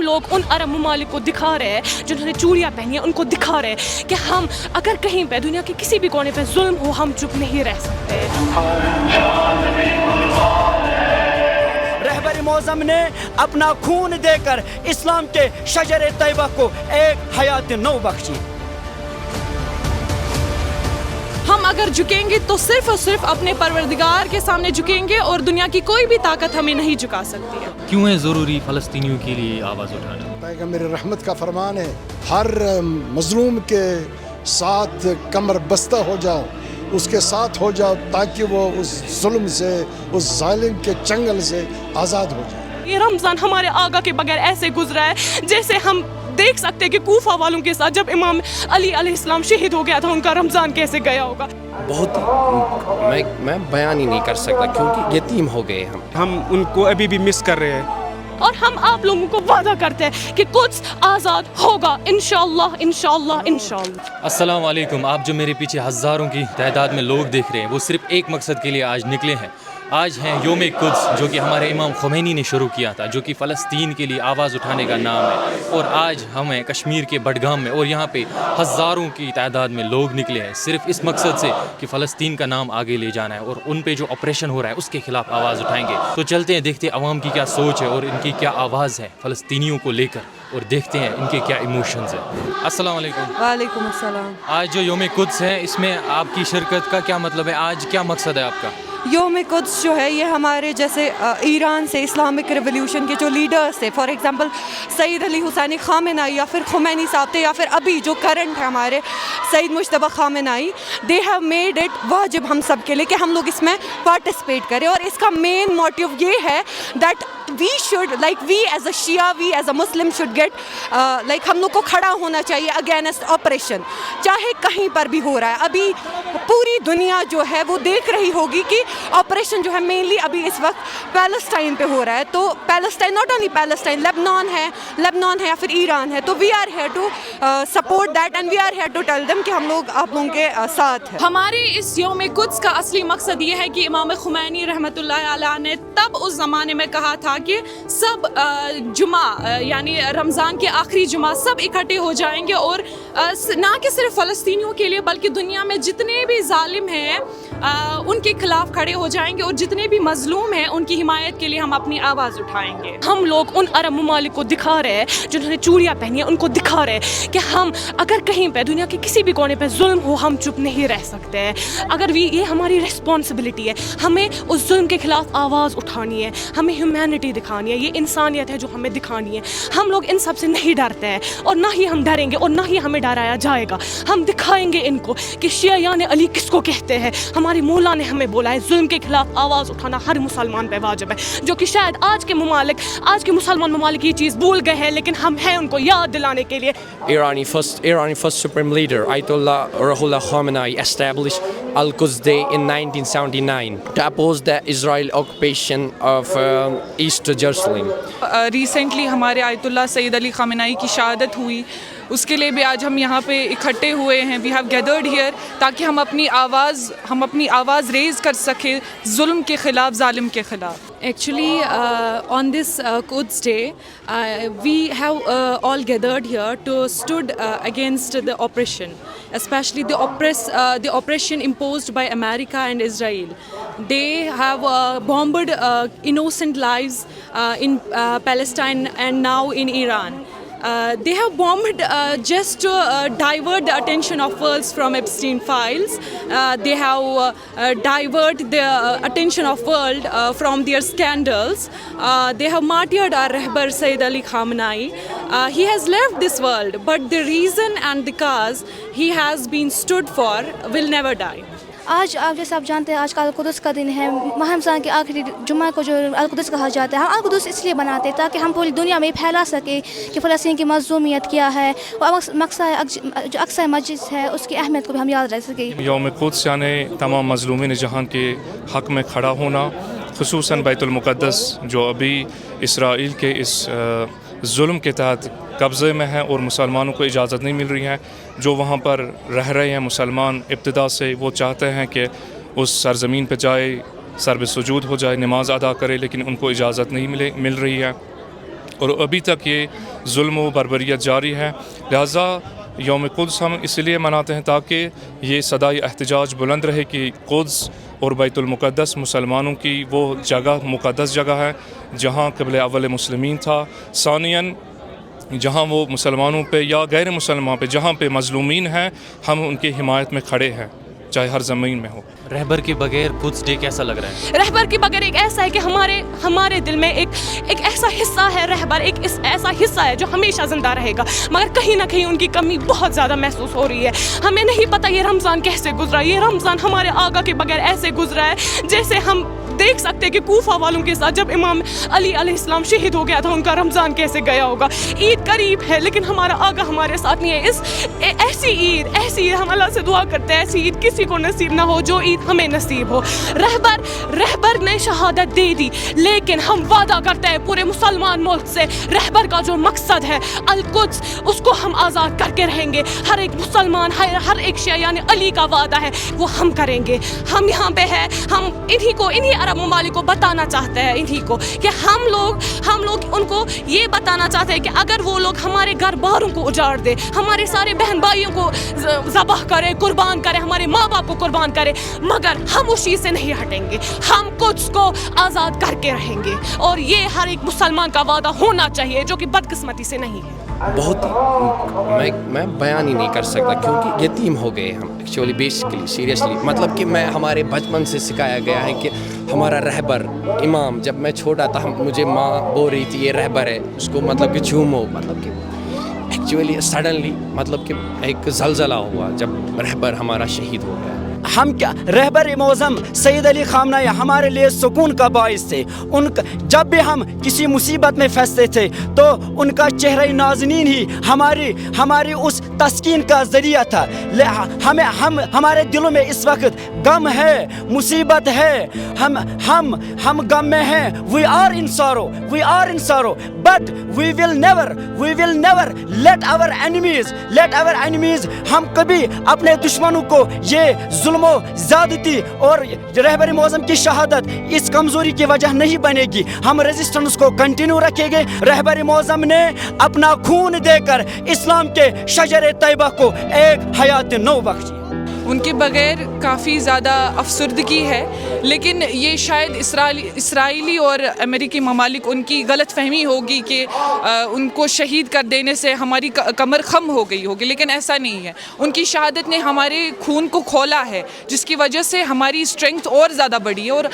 لوگ ان عرب ممالک کو دکھا رہے ہیں جنہوں نے چوڑیاں پہنی ہیں, ان کو دکھا رہے ہیں کہ ہم اگر کہیں پہ دنیا کے کسی بھی کونے پہ ظلم ہو ہم چپ نہیں رہ سکتے. رہبر معظم نے اپنا خون دے کر اسلام کے شجر طیبہ کو ایک حیات نو بخشی. ہم اگر جھکیں گے تو صرف اور صرف اپنے پروردگار کے سامنے جھکیں گے اور دنیا کی کوئی بھی طاقت ہمیں نہیں جھکا سکتی ہے. کیوں ہے ضروری فلسطینیوں کے لیے آواز اٹھانا؟ پیغمبر رحمت کا فرمان ہے, ہر مظلوم کے ساتھ کمر بستہ ہو جاؤ, اس کے ساتھ ہو جاؤ تاکہ وہ اس ظلم سے, اس ظالم کے چنگل سے آزاد ہو جائے. یہ رمضان ہمارے آقا کے بغیر ایسے گزرا ہے جیسے ہم دیکھ سکتے ہیں کہ کوفہ والوں کے ساتھ جب امام علی علیہ السلام شہید ہو گیا تھا ان کا رمضان کیسے گیا ہوگا. بہت میں بیان ہی نہیں کر سکتا کیونکہ یتیم ہو گئے ہم ان کو ابھی بھی مس کر رہے ہیں. اور ہم آپ لوگوں کو وعدہ کرتے ہیں کہ قدس آزاد ہوگا انشاءاللہ انشاءاللہ انشاءاللہ. السلام علیکم. آپ جو میرے پیچھے ہزاروں کی تعداد میں لوگ دیکھ رہے ہیں وہ صرف ایک مقصد کے لیے آج نکلے ہیں. آج ہیں یوم قدس جو کہ ہمارے امام خمینی نے شروع کیا تھا, جو کہ فلسطین کے لیے آواز اٹھانے کا نام ہے. اور آج ہم ہیں کشمیر کے بڈگام میں اور یہاں پہ ہزاروں کی تعداد میں لوگ نکلے ہیں صرف اس مقصد سے کہ فلسطین کا نام آگے لے جانا ہے اور ان پہ جو آپریشن ہو رہا ہے اس کے خلاف آواز اٹھائیں گے. تو چلتے ہیں دیکھتے ہیں عوام کی کیا سوچ ہے اور ان کی کیا آواز ہے فلسطینیوں کو لے کر, اور دیکھتے ہیں ان کے کیا ایموشنز ہیں. السلام علیکم. وعلیکم السلام. آج جو یوم قدس ہے اس میں آپ کی شرکت کا کیا مطلب ہے, آج کیا مقصد ہے آپ کا؟ یوم قدس جو ہے یہ ہمارے جیسے ایران سے اسلامک ریولیوشن کے جو لیڈرز تھے, فار ایگزامپل سید علی حسینی خامنائی یا پھر خمینی صاحب تھے, یا پھر ابھی جو کرنٹ ہے ہمارے Syed Mojtaba Khamenei, they have made it واجب ہم سب کے لیے کہ ہم لوگ اس میں پارٹیسپیٹ کریں. اور اس کا مین موٹیو یہ ہے that we should like we as a Shia, we as a Muslim should get like ہم لوگ کو کھڑا ہونا چاہیے اگینسٹ آپریشن, چاہے کہیں پر بھی ہو رہا ہے. ابھی پوری دنیا جو ہے وہ دیکھ رہی ہوگی کہ آپریشن جو ہے مینلی ابھی اس وقت پیلسٹائن پہ ہو رہا ہے. تو Palestine not only Palestine, Lebanon ہے یا پھر ایران ہے. تو we are here to support that and we are here to tell them کہ ہم لوگ آپ لوگوں کے ساتھ ہیں. ہمارے اس یوم قدس کا اصلی مقصد یہ ہے کہ امام خمینی رحمۃ اللہ علیہ نے تب اس زمانے میں کہا تھا کہ سب جمعہ یعنی رمضان کے آخری جمعہ سب اکٹھے ہو جائیں گے اور نہ کہ صرف فلسطینیوں کے لیے بلکہ دنیا میں جتنے بھی ظالم ہیں ان کے خلاف کھڑے ہو جائیں گے اور جتنے بھی مظلوم ہیں ان کی حمایت کے لیے ہم اپنی آواز اٹھائیں گے. ہم لوگ ان عرب ممالک کو دکھا رہے ہیں جنہوں نے چوڑیاں پہنی ہیں, ان کو دکھا رہے ہیں کہ ہم اگر کہیں پہ دنیا کے کسی بھی کونے پہ ظلم ہو ہم چپ نہیں رہ سکتے ہیں. اگر یہ ہماری ریسپانسبلٹی ہے, ہمیں اس ظلم کے خلاف آواز اٹھانی ہے, ہمیں ہیومینٹی دکھانی ہے, یہ انسانیت ہے جو ہمیں دکھانی ہے. ہم لوگ ان سب سے نہیں ڈرتے ہیں اور نہ ہی ہم ڈریں گے اور نہ ہی ہمیں ڈرایا جائے گا. ہم دکھائیں گے ان کو کہ شیعیان علی کس کو کہتے ہیں. ہماری مولا نے ہمیں بولا ہے ظلم کے خلاف آواز اٹھانا ہر مسلمان پہ واجب ہے, جو کہ شاید آج کے مسلمان ممالک یہ چیز بھول گئے ہیں, لیکن ہم ہیں ان کو یاد دلانے کے لیے. Irani first supreme leader Ayatollah Ruhollah Khamenei established Al-Quds Day in 1979 to oppose the Israel occupation of East Jerusalem. Recently ہمارے آیت اللہ سید علی خامنائی کی شہادت ہوئی, اس کے لیے بھی آج ہم یہاں پہ اکٹھے ہوئے ہیں. وی ہیو گیدرڈ ہیئر تاکہ ہم اپنی آواز ریز کر سکیں ظلم کے خلاف, ظالم کے خلاف. Actually, on this Quds Day, we have all gathered here to stood against the oppression, especially the oppression imposed by America and Israel. They have bombed innocent lives in Palestine and now in Iran. They have bombed just to divert the attention of world from Epstein files. They have diverted the attention of world from their scandals. They have martyred our Rahbar Sayyid Ali Khamenei. He has left this world, but the reason and the cause he has been stood for will never die. آج آپ جیسے آپ جانتے ہیں آج کا القدس کا دن ہے, ماہ رمضان کے آخری جمعہ کو جو القدس کہا جاتا ہے. ہم القدس اس لیے بناتے ہیں تاکہ ہم پوری دنیا میں پھیلا سکیں کہ فلسطین کی مظلومیت کیا ہے, اور مقصد جو اقصی مسجد ہے اس کی اہمیت کو بھی ہم یاد رکھ سکیں. یوم قدس یعنی تمام مظلومین جہان کے حق میں کھڑا ہونا, خصوصاً بیت المقدس جو ابھی اسرائیل کے اس ظلم کے تحت قبضے میں ہے اور مسلمانوں کو اجازت نہیں مل رہی ہے. جو وہاں پر رہ رہے ہیں مسلمان ابتدا سے, وہ چاہتے ہیں کہ اس سرزمین پہ جائے, سر بسجود ہو جائے, نماز ادا کرے, لیکن ان کو اجازت نہیں مل رہی ہے. اور ابھی تک یہ ظلم و بربریت جاری ہے. لہٰذا یوم قدس ہم اس لیے مناتے ہیں تاکہ یہ صدائے احتجاج بلند رہے کہ قدس اور بیت المقدس مسلمانوں کی وہ جگہ مقدس جگہ ہے جہاں قبل اول مسلمین تھا. ثانیاً جہاں وہ مسلمانوں پہ یا غیر مسلمان پہ جہاں پہ مظلومین ہیں ہم ان کی حمایت میں کھڑے ہیں چاہے ہر زمین میں ہو. رہبر کے بغیر قدس ڈے کیسا لگ رہا ہے؟ رہبر کے بغیر ایک ایسا ہے کہ ہمارے دل میں ایک ایسا حصہ ہے، رہبر ایک ایسا حصہ ہے جو ہمیشہ زندہ رہے گا، مگر کہیں نہ کہیں ان کی کمی بہت زیادہ محسوس ہو رہی ہے. ہمیں نہیں پتہ یہ رمضان کیسے گزرا. یہ رمضان ہمارے آقا کے بغیر ایسے گزرا ہے جیسے ہم دیکھ سکتے ہیں کہ کوفہ والوں کے ساتھ جب امام علی علیہ السلام شہید ہو گیا تھا ان کا رمضان کیسے گیا ہوگا. عید قریب ہے لیکن ہمارا آقا ہمارے ساتھ نہیں ہے. ایسی عید ہم اللہ سے دعا کرتے ہیں ایسی عید کسی کو نصیب نہ ہو جو عید ہمیں نصیب ہو. رہبر نے شہادت دے دی لیکن ہم وعدہ کرتے ہیں پورے مسلمان ملک سے رہبر کا جو مقصد ہے القدس اس کو ہم آزاد کر کے رہیں گے. ہر ایک مسلمان ہر ایک شیعہ یعنی علی کا وعدہ ہے وہ ہم کریں گے. ہم یہاں پہ ہے، ہم انہی عرب ممالک کو بتانا چاہتے ہیں انہی کو کہ ہم لوگ ان کو یہ بتانا چاہتے ہیں کہ اگر وہ لوگ ہمارے گھر باروں کو اجاڑ دے، ہمارے سارے بہن بھائیوں کو ذبح کرے، قربان کرے، ہمارے ماں باپ کو قربان کرے، مگر ہم اس چیز سے نہیں ہٹیں گے. ہم قدس کو آزاد کر کے رہیں گے اور یہ ہر ایک مسلمان کا وعدہ ہونا چاہیے جو کہ بدقسمتی سے نہیں ہے. بہت میں بیان ہی نہیں کر سکتا کیونکہ یتیم ہو گئے ہم ایکچولی بیسکلی سیریسلی. مطلب کہ ہمارے بچپن سے سکھایا گیا ہے کہ ہمارا رہبر امام، جب میں چھوٹا تھا مجھے ماں بول رہی تھی یہ رہبر ہے اس کو مطلب کہ جھومو. مطلب کہ ایکچولی سڈنلی مطلب کہ ایک زلزلہ ہوا جب رہبر ہمارا شہید ہو گیا. ہم کیا رہبر معظم سید علی خامنہ ہمارے لیے سکون کا باعث تھے. جب بھی ہم کسی مصیبت میں پھنستے تھے تو ان کا چہرہ نازنین ہی ہماری اس تسکین کا ذریعہ تھا. ہمارے دلوں میں اس وقت غم ہے، مصیبت ہے، ہم غم میں ہیں. we are in sorrow but we will never let our enemies ہم کبھی اپنے دشمنوں کو یہ ظلم و زیادتی اور رہبر معظم کی شہادت اس کمزوری کی وجہ نہیں بنے گی. ہم ریزسٹنس کو کنٹینیو رکھیں گے. رہبر معظم نے اپنا خون دے کر اسلام کے شجر طیبہ کو ایک حیات نو بخشی. ان کے بغیر کافی زیادہ افسردگی ہے، لیکن یہ شاید اسرائیلی اور امریکی ممالک ان کی غلط فہمی ہوگی کہ ان کو شہید کر دینے سے ہماری کمر خم ہو گئی ہوگی، لیکن ایسا نہیں ہے. ان کی شہادت نے ہمارے خون کو کھولا ہے جس کی وجہ سے ہماری اسٹرینگتھ اور زیادہ بڑھی ہے. اور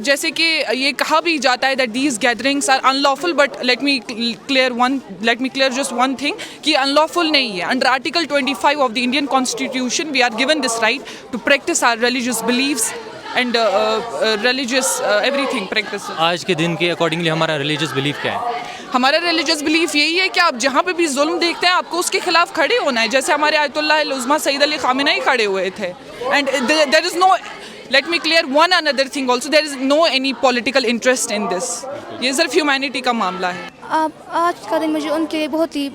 جیسے کہ یہ کہا بھی جاتا ہے that these gatherings are unlawful, but let me clear just one thing کہ ان لافل نہیں ہے. Under article 25 of the Indian constitution we are given right to practice our religious beliefs and religious everything practice. آج کے دن کے accordingly ہمارا religious belief کیا ہے؟ ہمارا ریلیجس بلیف یہی ہے کہ آپ جہاں پہ بھی ظلم دیکھتے ہیں آپ کو اس کے خلاف کھڑے ہونا ہے، جیسے ہمارے آیت اللہ العظمیٰ سید علی خامنہ ہی کھڑے ہوئے تھے. And there is no, let me clear one another thing also, there is no any political interest in this. یہ صرف ہیومینٹی کا معاملہ ہے. آج کا دن مجھے ان کے لیے بہت ہی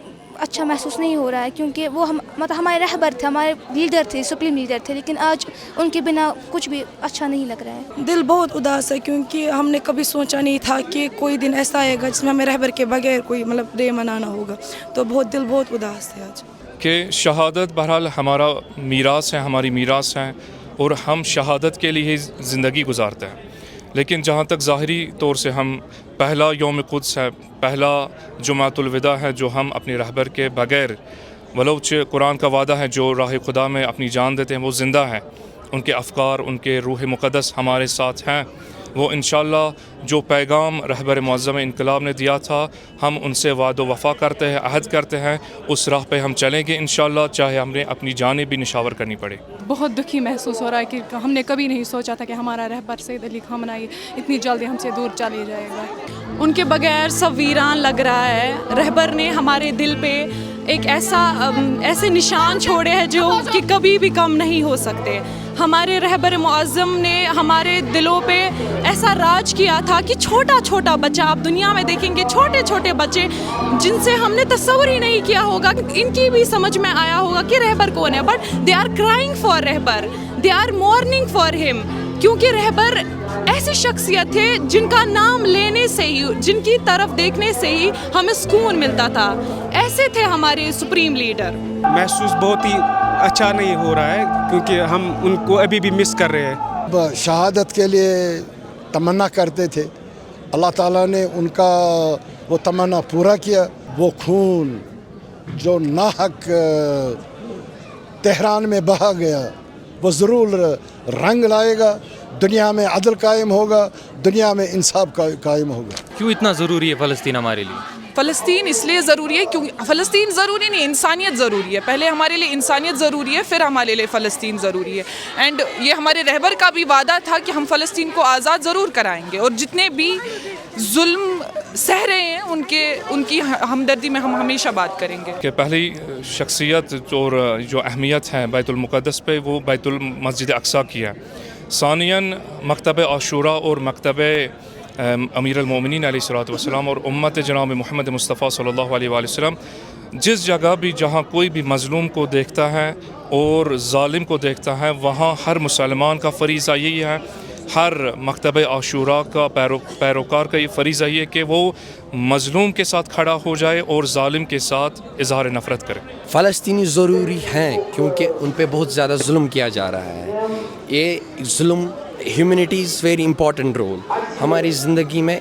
اچھا محسوس نہیں ہو رہا ہے کیونکہ وہ مطلب ہمارے رہبر تھے، ہمارے لیڈر تھے، سپریم لیڈر تھے، لیکن آج ان کے بنا کچھ بھی اچھا نہیں لگ رہا ہے. دل بہت اداس ہے کیونکہ ہم نے کبھی سوچا نہیں تھا کہ کوئی دن ایسا آئے گا جس میں ہمیں رہبر کے بغیر کوئی مطلب ڈے منانا ہوگا. تو دل بہت اداس ہے آج. کہ شہادت بہرحال ہمارا میراث ہے، ہماری میراث ہے اور ہم شہادت کے لیے زندگی گزارتے ہیں. لیکن جہاں تک ظاہری طور سے ہم پہلا یوم قدس ہے، پہلا جمعۃ الوداع ہے جو ہم اپنے رہبر کے بغیر ولوچ قرآن کا وعدہ ہے جو راہ خدا میں اپنی جان دیتے ہیں وہ زندہ ہیں. ان کے افکار، ان کے روح مقدس ہمارے ساتھ ہیں. وہ انشاءاللہ جو پیغام رہبر معظم انقلاب نے دیا تھا ہم ان سے وعد و وفا کرتے ہیں، عہد کرتے ہیں، اس راہ پہ ہم چلیں گے انشاءاللہ، چاہے ہم نے اپنی جانیں بھی نشاور کرنی پڑے. بہت دکھی محسوس ہو رہا ہے کہ ہم نے کبھی نہیں سوچا تھا کہ ہمارا رہبر سید علی خامنہ اتنی جلدی ہم سے دور چلے جائے گا. ان کے بغیر سب ویران لگ رہا ہے. رہبر نے ہمارے دل پہ ایک ایسے نشان چھوڑے ہیں جو کہ کبھی بھی کم نہیں ہو سکتے. ہمارے رہبر معظم نے ہمارے دلوں پہ ایسا راج کیا تھا کہ چھوٹا بچہ، آپ دنیا میں دیکھیں گے چھوٹے بچے جن سے ہم نے تصور ہی نہیں کیا ہوگا، ان کی بھی سمجھ میں آیا ہوگا کہ رہبر کون ہے، but they are crying for رہبر، دے آر مورننگ فار ہم. کیونکہ رہبر ایسی شخصیت تھے جن کا نام لینے سے ہی, جن کی طرف دیکھنے سے ہی ہمیں سکون ملتا تھا. ایسے تھے ہمارے سپریم لیڈر. محسوس بہت ہی اچھا نہیں ہو رہا ہے کیونکہ ہم ان کو ابھی بھی مس کر رہے ہیں. شہادت کے لیے تمنا کرتے تھے, اللہ تعالیٰ نے ان کا وہ تمنا پورا کیا. وہ خون جو ناحق تہران میں بہا گیا وہ ضرور رنگ لائے گا. دنیا میں عدل قائم ہوگا, دنیا میں انصاف قائم ہوگا. کیوں اتنا ضروری ہے فلسطین ہمارے لیے؟ فلسطین اس لیے ضروری ہے کیونکہ فلسطین ضروری نہیں, انسانیت ضروری ہے. پہلے ہمارے لیے انسانیت ضروری ہے, پھر ہمارے لیے فلسطین ضروری ہے. اینڈ یہ ہمارے رہبر کا بھی وعدہ تھا کہ ہم فلسطین کو آزاد ضرور کرائیں گے, اور جتنے بھی ظلم سہ رہے ہیں ان کی ہمدردی میں ہم ہمیشہ بات کریں گے. کہ پہلی شخصیت اور جو اہمیت ہے بیت المقدس پہ وہ بیت المسجد اقصیٰ کی ہے. ثانیاً مکتب عاشورہ اور مکتب امیر المومنین علیہ الصلوۃ والسلام اور امت جناب محمد مصطفیٰ صلی اللہ علیہ وآلہ وسلم, جس جگہ بھی جہاں کوئی بھی مظلوم کو دیکھتا ہے اور ظالم کو دیکھتا ہے وہاں ہر مسلمان کا فریضہ یہی ہے, ہر مکتب عاشورہ کا پیروکار کا یہ فریضہ یہ ہے کہ وہ مظلوم کے ساتھ کھڑا ہو جائے اور ظالم کے ساتھ اظہار نفرت کرے. فلسطینی ضروری ہیں کیونکہ ان پہ بہت زیادہ ظلم کیا جا رہا ہے. یہ ظلم, humanity is very important role. ہماری زندگی میں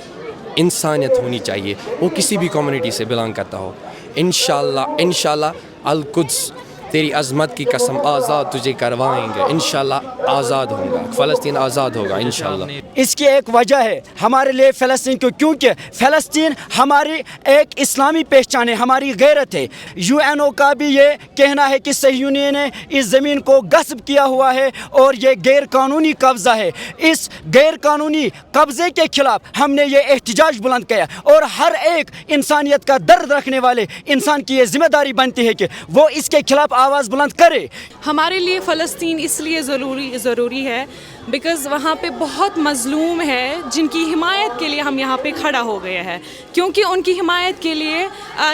انسانیت ہونی چاہیے, وہ کسی بھی کمیونٹی سے بلانگ کرتا ہو. انشاءاللہ القدس تیری عظمت کی قسم آزاد تجھے کروائیں گے. انشاءاللہ آزاد ہوگا, فلسطین آزاد ہوگا انشاءاللہ. اس کی ایک وجہ ہے ہمارے لیے فلسطین کیونکہ فلسطین ہماری ایک اسلامی پہچان ہے, ہماری غیرت ہے. UN کا بھی یہ کہنا ہے کہ صہیونیوں نے اس زمین کو غصب کیا ہوا ہے اور یہ غیر قانونی قبضہ ہے. اس غیر قانونی قبضے کے خلاف ہم نے یہ احتجاج بلند کیا, اور ہر ایک انسانیت کا درد رکھنے والے انسان کی یہ ذمہ داری بنتی ہے کہ وہ اس کے خلاف آواز بلند کرے. ہمارے لیے فلسطین اس لیے ضروری ہے بیکاز وہاں پہ بہت مظلوم ہے جن کی حمایت کے لیے ہم یہاں پہ کھڑا ہو گئے ہیں, کیونکہ ان کی حمایت کے لیے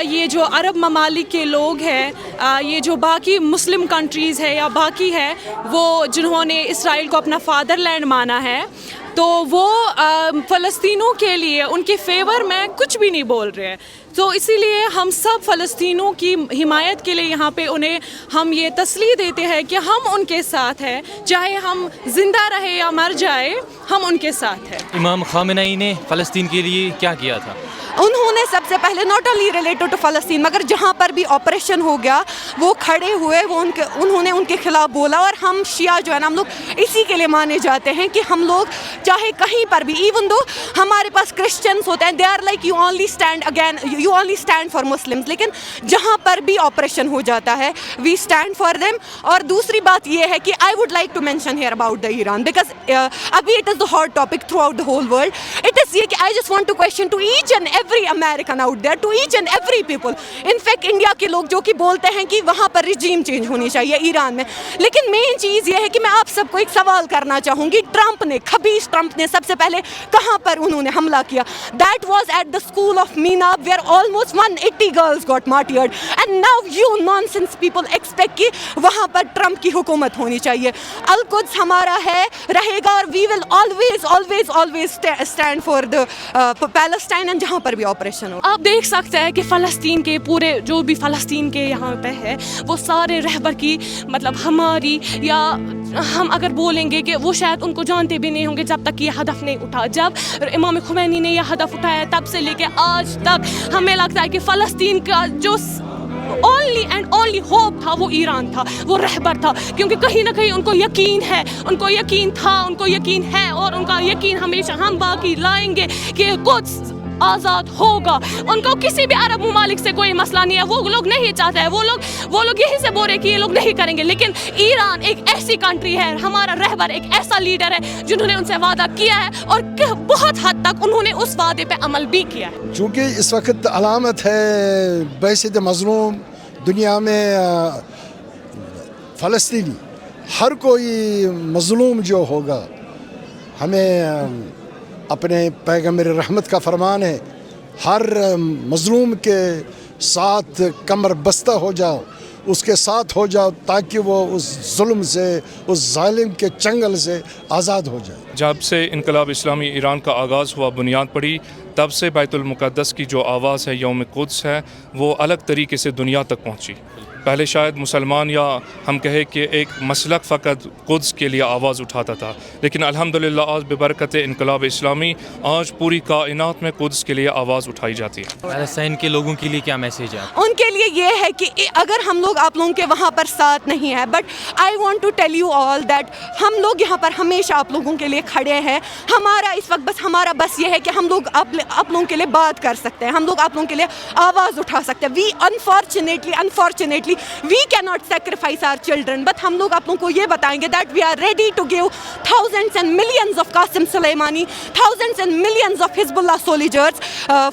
یہ جو عرب ممالک کے لوگ ہیں, یہ جو باقی مسلم کنٹریز ہے یا باقی ہے وہ جنہوں نے اسرائیل کو اپنا فادر لینڈ مانا ہے, تو وہ فلسطینوں کے لیے ان کے فیور میں کچھ بھی نہیں بول رہے ہیں. تو اسی لیے ہم سب فلسطینوں کی حمایت کے لیے یہاں پہ انہیں ہم یہ تسلی دیتے ہیں کہ ہم ان کے ساتھ ہیں, چاہے ہم زندہ رہے یا مر جائے, ہم ان کے ساتھ ہیں. امام خامنہئی نے فلسطین کے لیے کیا کیا تھا؟ انہوں نے سب سے پہلے ناٹ اونلی ریلیٹڈ ٹو فلسطین مگر جہاں پر بھی آپریشن ہو گیا وہ کھڑے ہوئے, وہ انہوں نے ان کے خلاف بولا. اور ہم شیعہ جو ہے نا, ہم لوگ اسی کے لیے مانے جاتے ہیں کہ ہم لوگ چاہے کہیں پر بھی, ایون دو ہمارے پاس کرسچنس ہوتے ہیں, they are like you only stand for Muslims, لیکن جہاں پر بھی آپریشن ہو جاتا ہے وی اسٹینڈ فار دیم. اور دوسری بات یہ ہے کہ I would like to mention here about the Iran because ابھی it is the hot topic throughout the whole world. It is یہ کہ I just want to question to each and every American out there, to each and every people. In fact, India کے لوگ جو کہ بولتے ہیں کہ وہاں پر رجیم چینج ہونی چاہیے ایران میں, لیکن مین چیز یہ ہے کہ میں آپ سب کو ایک سوال کرنا چاہوں گی. خبیث ٹرمپ نے سب سے پہلے کہاں پر انہوں نے حملہ کیا؟ That was at the school of Mina where almost 180 girls got martyred. And now you nonsense people expect کہ وہاں پر ٹرمپ کی حکومت ہونی چاہیے. القدس ہمارا ہے, رہے گا, اور we will always stand for the Palestine and جہاں پر بھی آپریشن. آپ دیکھ سکتے ہیں کہ فلسطین کے پورے جو بھی فلسطین کے یہاں پہ ہے وہ سارے رہبر کی مطلب ہماری, یا ہم اگر بولیں گے کہ وہ شاید ان کو جانتے بھی نہیں ہوں گے جب تک یہ ہدف نہیں اٹھا. جب امام خمینی نے یہ ہدف اٹھایا تب سے لے کے آج تک ہمیں لگتا ہے کہ فلسطین کا جو اونلی اینڈ اونلی ہوپ تھا وہ ایران تھا, وہ رہبر تھا, کیونکہ کہیں نہ کہیں ان کو یقین ہے, ان کو یقین تھا, ان کو یقین ہے, اور ان کا یقین ہمیشہ ہم باقی لائیں گے کہ قدس آزاد ہوگا. ان کو کسی بھی عرب ممالک سے کوئی مسئلہ نہیں ہے, وہ لوگ نہیں چاہتے ہیں, وہ لوگ یہی سے بول رہے کہ یہ لوگ نہیں کریں گے. لیکن ایران ایک ایسی کنٹری ہے, ہمارا رہبر ایک ایسا لیڈر ہے جنہوں نے ان سے وعدہ کیا ہے اور بہت حد تک انہوں نے اس وعدے پہ عمل بھی کیا ہے. چونکہ اس وقت علامت ہے بحثیت مظلوم دنیا میں فلسطینی, ہر کوئی مظلوم جو ہوگا, ہمیں اپنے پیغمبر رحمت کا فرمان ہے, ہر مظلوم کے ساتھ کمر بستہ ہو جاؤ, اس کے ساتھ ہو جاؤ تاکہ وہ اس ظلم سے اس ظالم کے چنگل سے آزاد ہو جائے. جب سے انقلاب اسلامی ایران کا آغاز ہوا، بنیاد پڑی، تب سے بیت المقدس کی جو آواز ہے، یوم قدس ہے، وہ الگ طریقے سے دنیا تک پہنچی. پہلے شاید مسلمان یا ہم کہیں کہ ایک مسلک فقط قدس کے لیے آواز اٹھاتا تھا، لیکن الحمدللہ آج ببرکت انقلاب اسلامی آج پوری کائنات میں قدس کے لیے آواز اٹھائی جاتی ہے. فلسطین کے لوگوں کے لیے کیا میسیج ہے؟ ان کے لیے یہ ہے کہ اگر ہم لوگ آپ لوگوں کے وہاں پر ساتھ نہیں ہیں، but I want to tell you all that ہم لوگ یہاں پر ہمیشہ آپ لوگوں کے لیے کھڑے ہیں. ہمارا اس وقت بس یہ ہے کہ ہم لوگ آپ لوگوں کے لیے بات کر سکتے ہیں، ہم لوگ آپ لوگوں کے لیے آواز اٹھا سکتے ہیں. وی unfortunately we can not sacrifice our children, but ہم لوگ آپ لوگوں کو یہ بتائیں گے that we are ready to give thousands and millions of Qasem Soleimani, thousands and millions of Hezbollah soldiers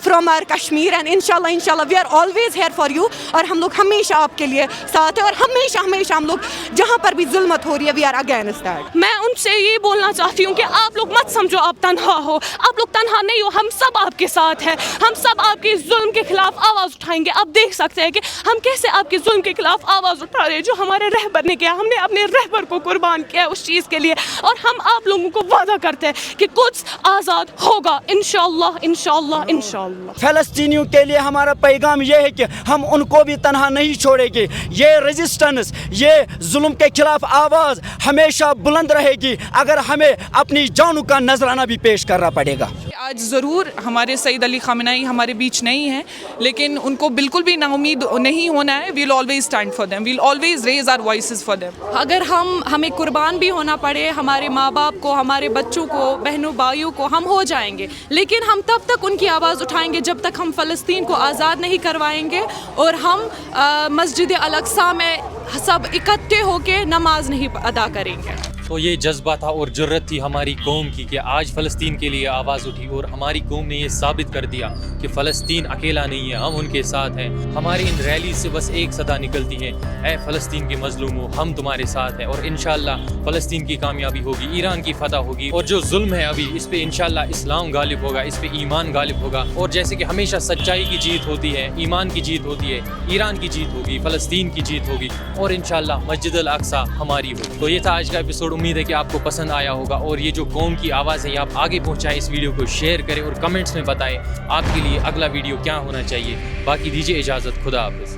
from our Kashmir, and انشاءاللہ we are always here for you. اور ہم لوگ ہمیشہ آپ کے لیے ساتھ ہیں، اور ہمیشہ ہم لوگ جہاں پر بھی ظلمت ہو رہی ہے وی آر اگینسٹ دیٹ. میں ان سے یہ بولنا چاہتی ہوں کہ آپ لوگ مت سمجھو آپ تنہا ہو، آپ لوگ تنہا نہیں ہو، ہم سب آپ کے ساتھ ہیں، ہم سب آپ کے ظلم کے خلاف آواز اٹھائیں گے. آپ دیکھ سکتے ہیں کہ ہم کیسے آپ کے ظلم کے خلاف آواز اٹھا رہے ہیں جو ہمارے رہبر نے کیا. ہم نے اپنے رہبر کو قربان کیا اس چیز کے لیے، اور ہم آپ لوگوں کو وعدہ کرتے ہیں کہ قدس آزاد ہوگا انشاءاللہ. فلسطینیوں کے لیے ہمارا پیغام یہ ہے کہ ہم ان کو بھی تنہا نہیں چھوڑیں گے. یہ ریزسٹنس، یہ ظلم کے خلاف آواز ہمیشہ بلند رہے گی، اگر ہمیں اپنی جانوں کا نذرانہ بھی پیش کرنا پڑے گا. آج ضرور ہمارے سید علی خامنہ ای ہمارے بیچ نہیں ہیں، لیکن ان کو بالکل بھی نا امید نہیں ہونا ہے. We'll always stand for them, we'll always raise our voices for them. اگر ہمیں قربان بھی ہونا پڑے ہمارے ماں باپ کو، ہمارے بچوں کو، بہنوں بھائیوں کو، ہم ہو جائیں گے، لیکن ہم تب تک ان کی آواز اٹھائیں گے جب تک ہم فلسطین کو آزاد نہیں کروائیں گے، اور ہم مسجد الاقصی میں سب اکٹھے ہو کے نماز نہیں ادا کریں گے. تو یہ جذبہ تھا اور جرت تھی ہماری قوم کی کہ آج فلسطین کے لیے آواز اٹھی، اور ہماری قوم نے یہ ثابت کر دیا کہ فلسطین اکیلا نہیں ہے، ہم ان کے ساتھ ہیں. ہماری ان ریلی سے بس ایک صدا نکلتی ہے، اے فلسطین کے مظلوموں، ہم تمہارے ساتھ ہیں، اور انشاءاللہ فلسطین کی کامیابی ہوگی، ایران کی فتح ہوگی، اور جو ظلم ہے ابھی اس پہ انشاءاللہ اسلام غالب ہوگا، اس پہ ایمان غالب ہوگا. اور جیسے کہ ہمیشہ سچائی کی جیت ہوتی ہے، ایمان کی جیت ہوتی ہے، ایران کی جیت ہوگی، فلسطین کی جیت ہوگی، اور انشاءاللہ مسجد الاقصی ہماری ہوگی. تو یہ تھا آج کا ایپیسوڈ. امید ہے کہ آپ کو پسند آیا ہوگا، اور یہ جو قوم کی آواز ہے یہ آپ آگے پہنچائیں، اس ویڈیو کو شیئر کریں اور کمنٹس میں بتائیں آپ کے لیے اگلا ویڈیو کیا ہونا چاہیے. باقی دیجیے اجازت، خدا حافظ.